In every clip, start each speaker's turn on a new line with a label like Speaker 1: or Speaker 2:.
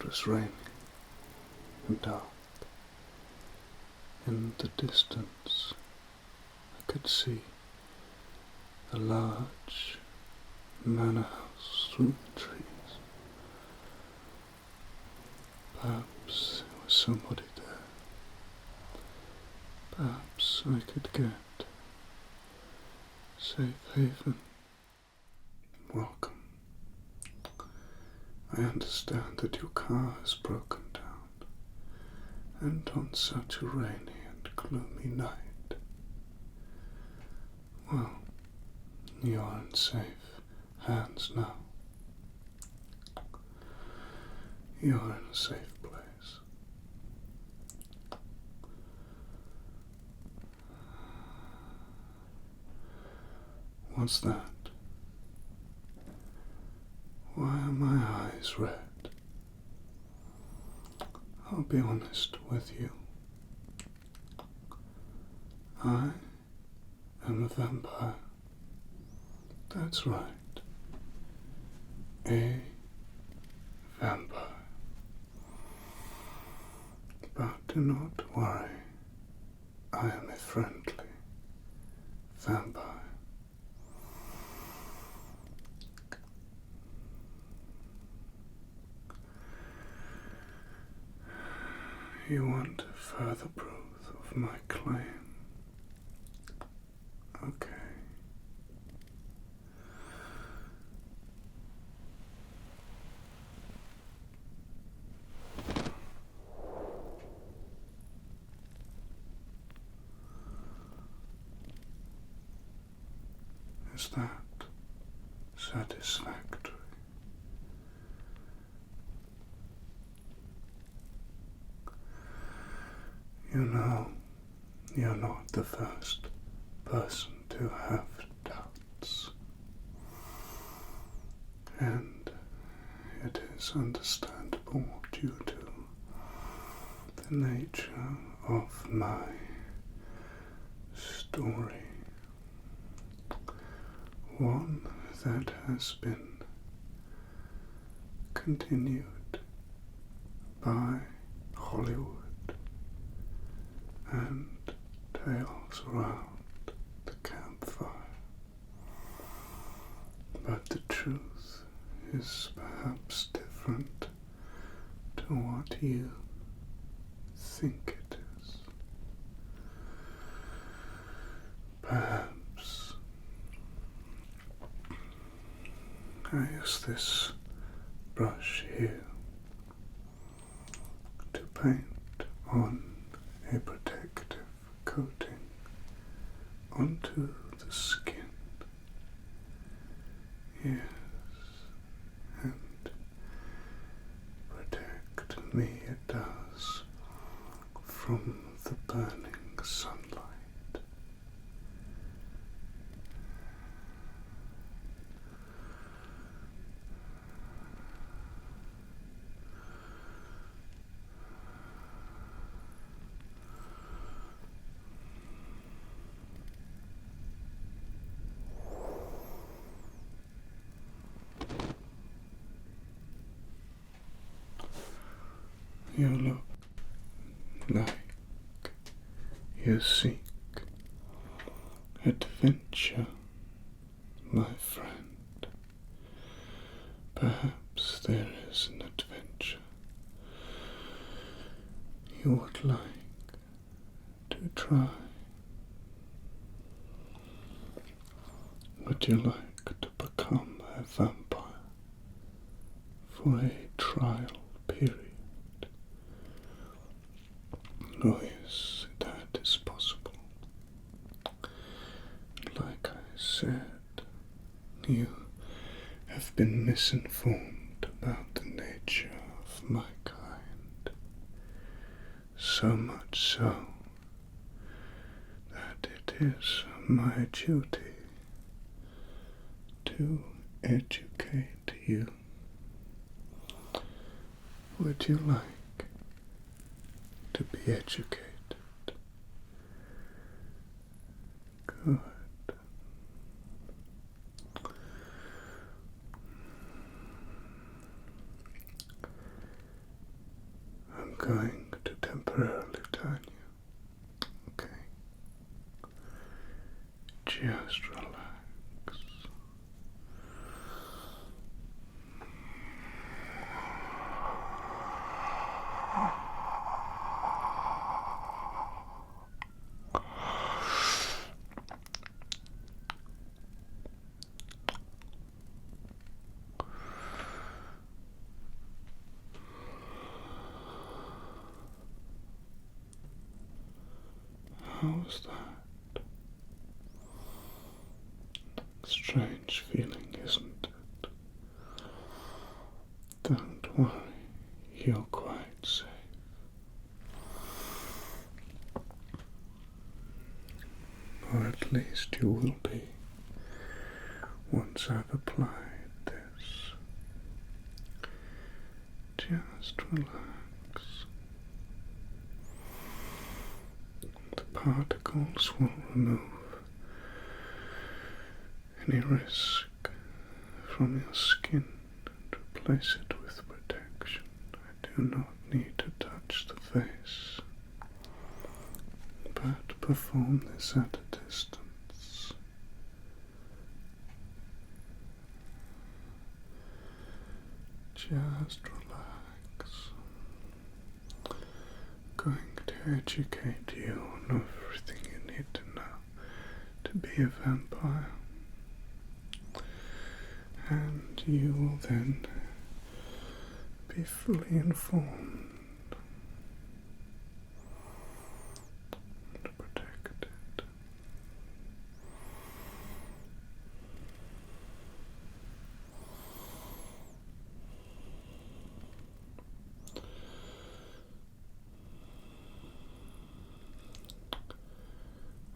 Speaker 1: It was raining and dark. In the distance, I could see a large manor house through the trees. Perhaps there was somebody there. Perhaps I could get safe haven. Welcome. I understand that your car has broken down, and on such a rainy and gloomy night. Well, you are in safe hands now. You are in a safe place. What's that? Why are my eyes red? I'll be honest with you. I am a vampire. That's right. A vampire. But do not worry. I am a friendly vampire. You want further proof of my claim? Okay. Is that satisfactory? You know, you're not the first person to have doubts, and it is understandable due to the nature of my story, one that has been continued by Hollywood and tales around the campfire. But the truth is perhaps different to what you think it is. Perhaps I use this brush here to paint on a protective coating onto the skin. Yes, and protect me it does from the burning sunlight. You look like you seek adventure, my friend. Perhaps there is an adventure you would like to try. Would you like to become a vampire for a trial period? Oh yes, that is possible. Like I said, you have been misinformed about the nature of my kind. So much so that it is my duty to educate you. Would you like to be educated? Good. going to temporarily turn you. Okay? Just relax. How's that? Strange feeling, isn't it? Don't worry, you're quite safe. Or at least you will be once I've applied this. Just relax. The particles will remove any risk from your skin and replace it with protection. I do not need to touch the face, but perform this at a distance. Just relax. I'm going to educate you on everything you need to know to be a vampire. And you will then be fully informed and protected.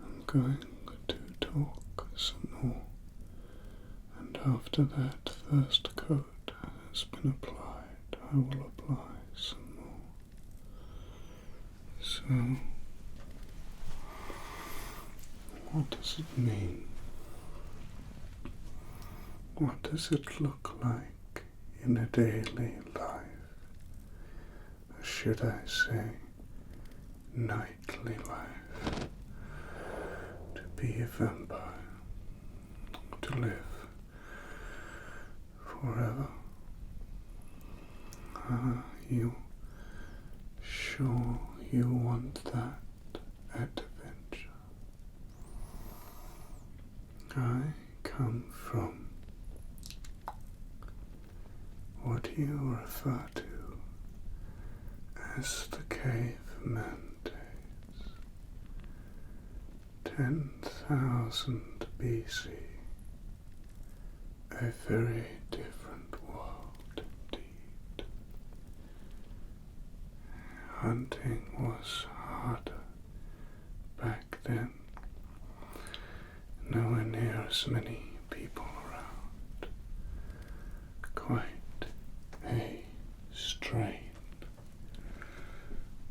Speaker 1: I'm going to talk some more. And after that first coat has been applied, I will apply some more. So, what does it mean? What does it look like in a daily life? Or should I say, nightly life? To be a vampire, to live forever. Are you sure you want that adventure? I come from what you refer to as the caveman days, 10,000 BC. A very different world indeed. Hunting was harder back then. Nowhere near as many people around. Quite a strain.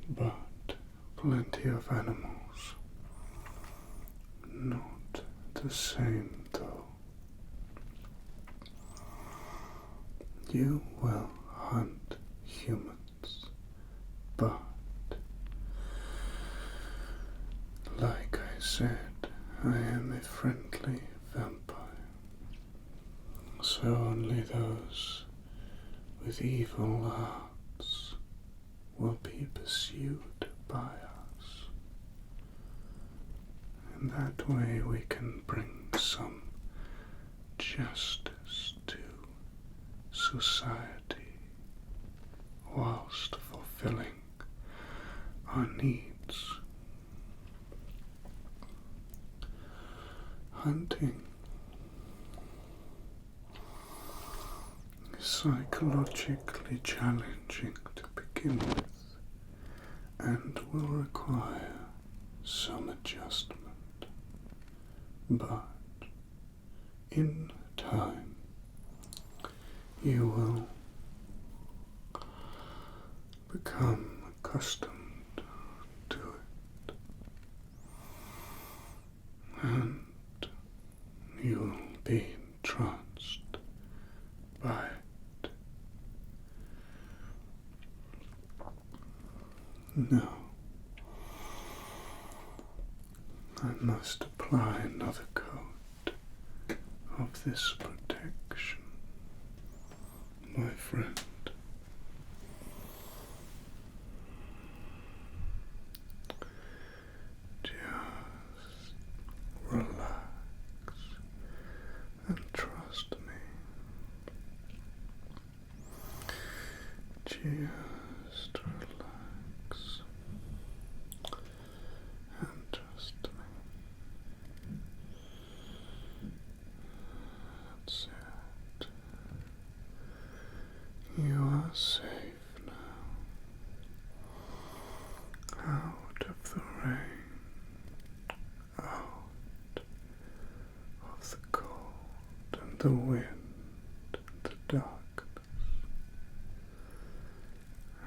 Speaker 1: But plenty of animals. Not the same though. You will hunt humans, but like I said, I am a friendly vampire, so only those with evil hearts will be pursued by us. And that way we can bring some justice to society whilst fulfilling our needs. Hunting is psychologically challenging to begin with and will require some adjustment, but in time you will become accustomed to it, and you will be entranced by it. Now, I must apply another coat of this protection, my friend. Just relax and trust me. Just relax and trust me. That's it. You are safe now. Out of the rain, out of the cold and the wind and the darkness,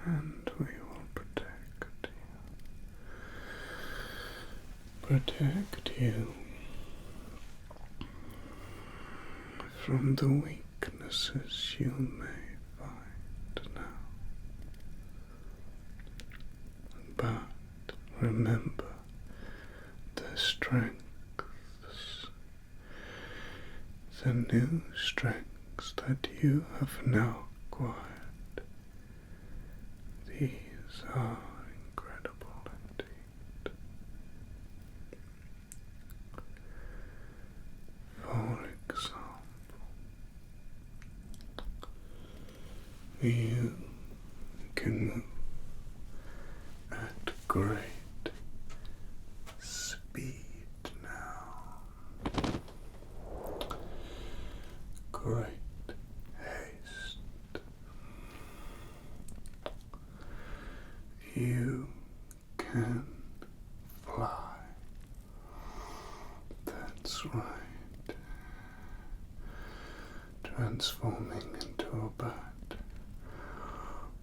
Speaker 1: and we will protect you. Protect you from the weaknesses you may find now. But remember the strengths, the new strengths that you have now acquired. These are incredible indeed. For example, you can move at great speed now. Great haste. You can fly. That's right. Transforming into a bat,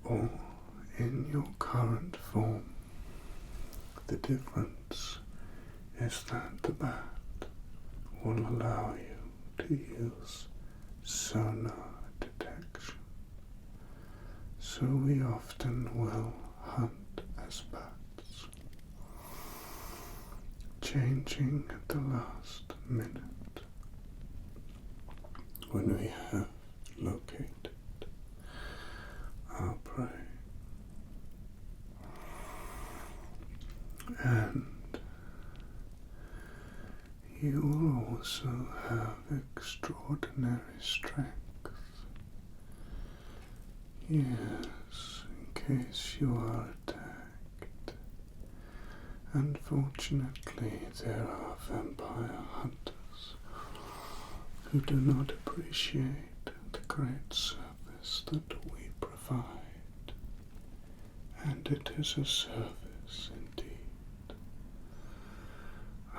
Speaker 1: or in your current form. The difference is that the bat will allow you to use sonar detection, so we often will hunt as bats, changing at the last minute when we have located our prey. And you will also have extraordinary strength. Yes, in case you are attacked. Unfortunately, there are vampire hunters who do not appreciate the great service that we provide. And it is a service indeed.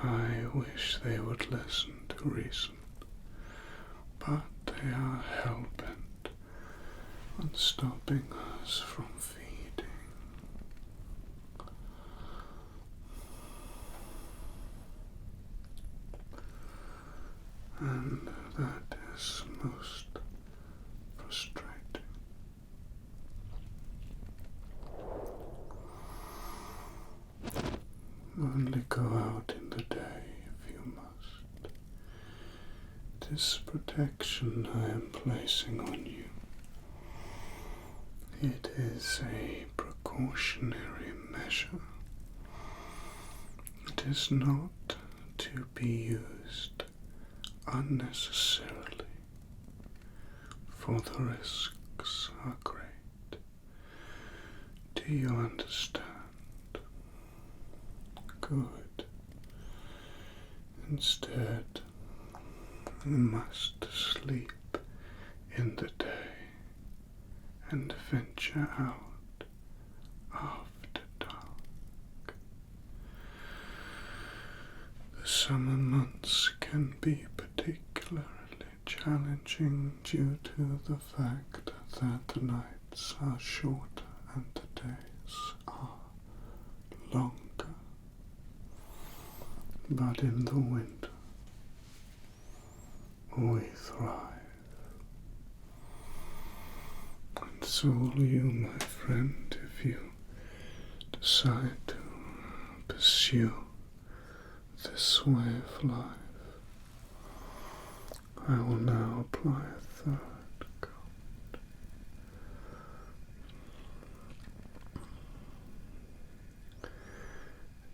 Speaker 1: I wish they would listen to reason, but they are hell-bent on stopping us from feeding. And that is most frustrating. Only go out in the day if you must. This protection I am placing on you, it is a precautionary measure. It is not to be used unnecessarily, for the risks are great. Do you understand? Good. Instead, you must sleep in the day and venture out after dark. The summer months can be particularly challenging due to the fact that the nights are shorter and the days are longer. But in the winter, we thrive. And so will you, my friend, if you decide to pursue this way of life, I will now apply a third coat.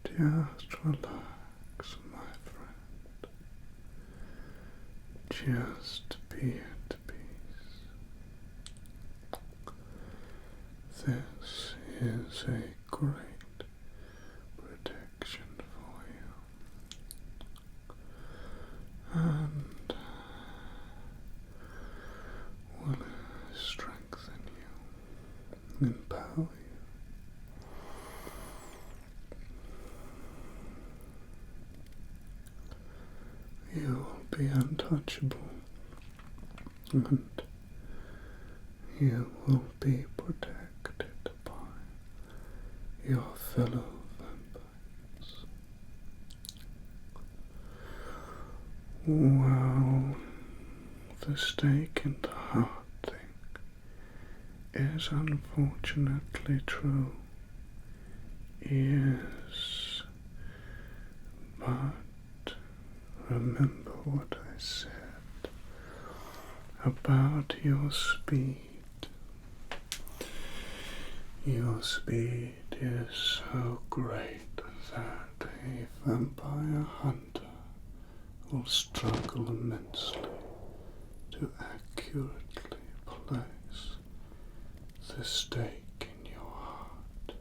Speaker 1: Just relax, my friend. Just be at peace. This is a great protection for you, and will strengthen you, empower you. You will be untouchable, and you will be protected by your fellow vampires. Well, the stake in the heart thing is unfortunately true, yes, but remember what I said about your speed. Your speed is so great that a vampire hunter will struggle immensely to accurately place the stake in your heart,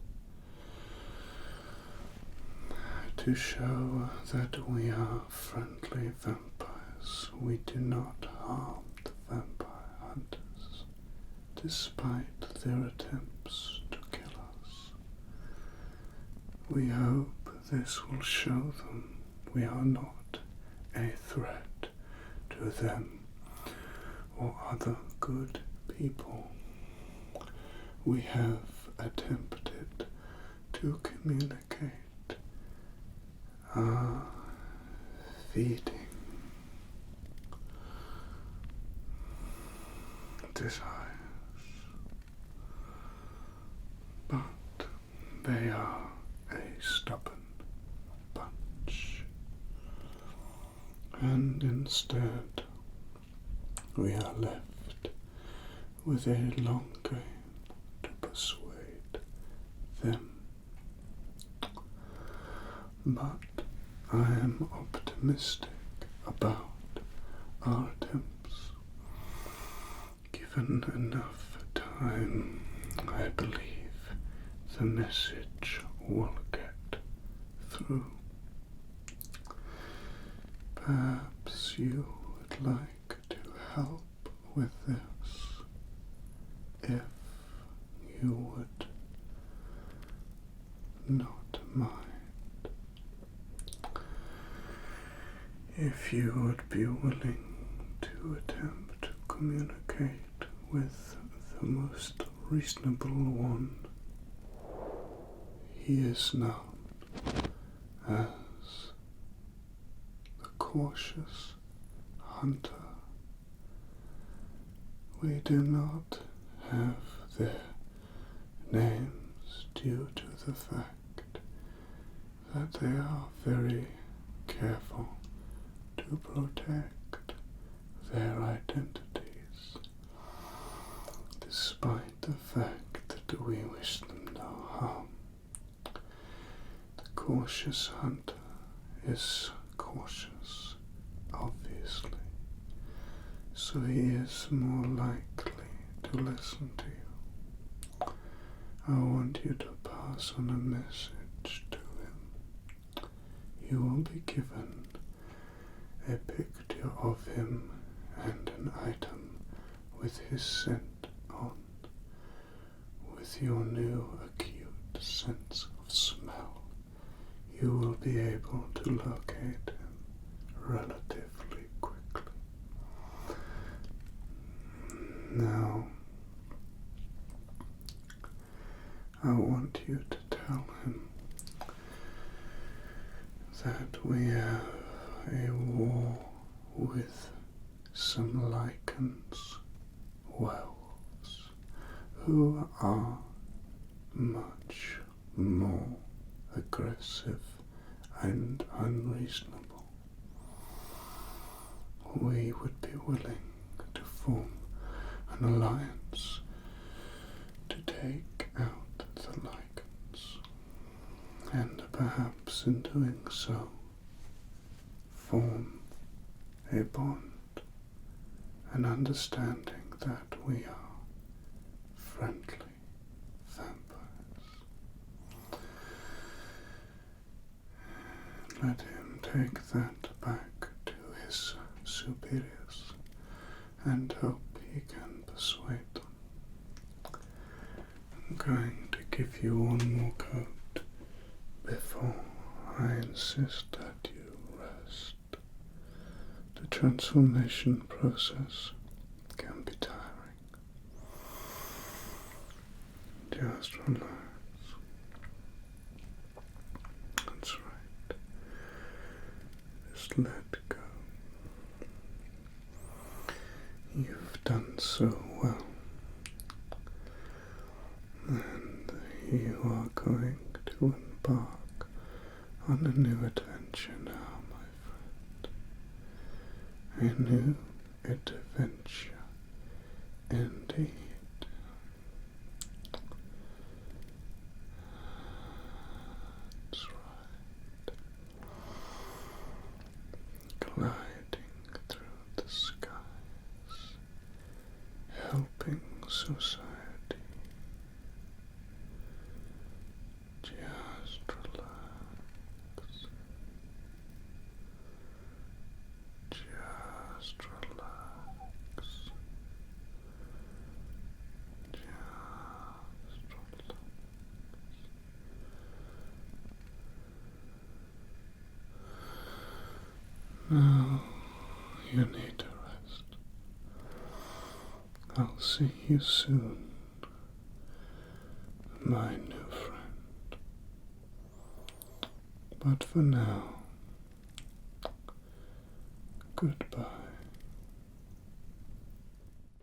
Speaker 1: to show that we are friendly vampires. We do not harm the vampire hunters, despite their attempts to kill us. We hope this will show them we are not a threat to them or other good people. We have attempted to communicate our feeding desires, but they are a stubborn bunch, and instead we are left with a long game to persuade them. But I am optimistic about our attempts. Given enough time, I believe the message will get through. Perhaps you would like to help with this, if you would not mind. If you would be willing to attempt to communicate with the most reasonable one. He is known as the cautious hunter. We do not have their names due to the fact that they are very careful to protect their identities, despite the fact that we wish them no harm. The cautious hunter is cautious, obviously, so he is more likely to listen to you. I want you to pass on a message to him. You will be given a picture of him and an item with his scent on. With your new acute sense of smell, you will be able to locate him relatively quickly. Now, I want you to tell him that we have a war with some lichens, werewolves, who are much more aggressive and unreasonable, we would be willing to form an alliance to take out the lichens, and perhaps in doing so form a bond, an understanding that we are friendly vampires. Let him take that back to his superiors and hope he can persuade them. I'm going to give you one more coat before I insist that you rest. The transformation process can be tiring. Just relax. That's right. Just let go. You've done so well. And you are going to embark on a new adventure now, my friend. A new adventure indeed. That's right. Gliding through the skies, helping society. Just relax. Just relax. Just relax. Now you need to rest. I'll see you soon, my new friend. But for now, goodbye.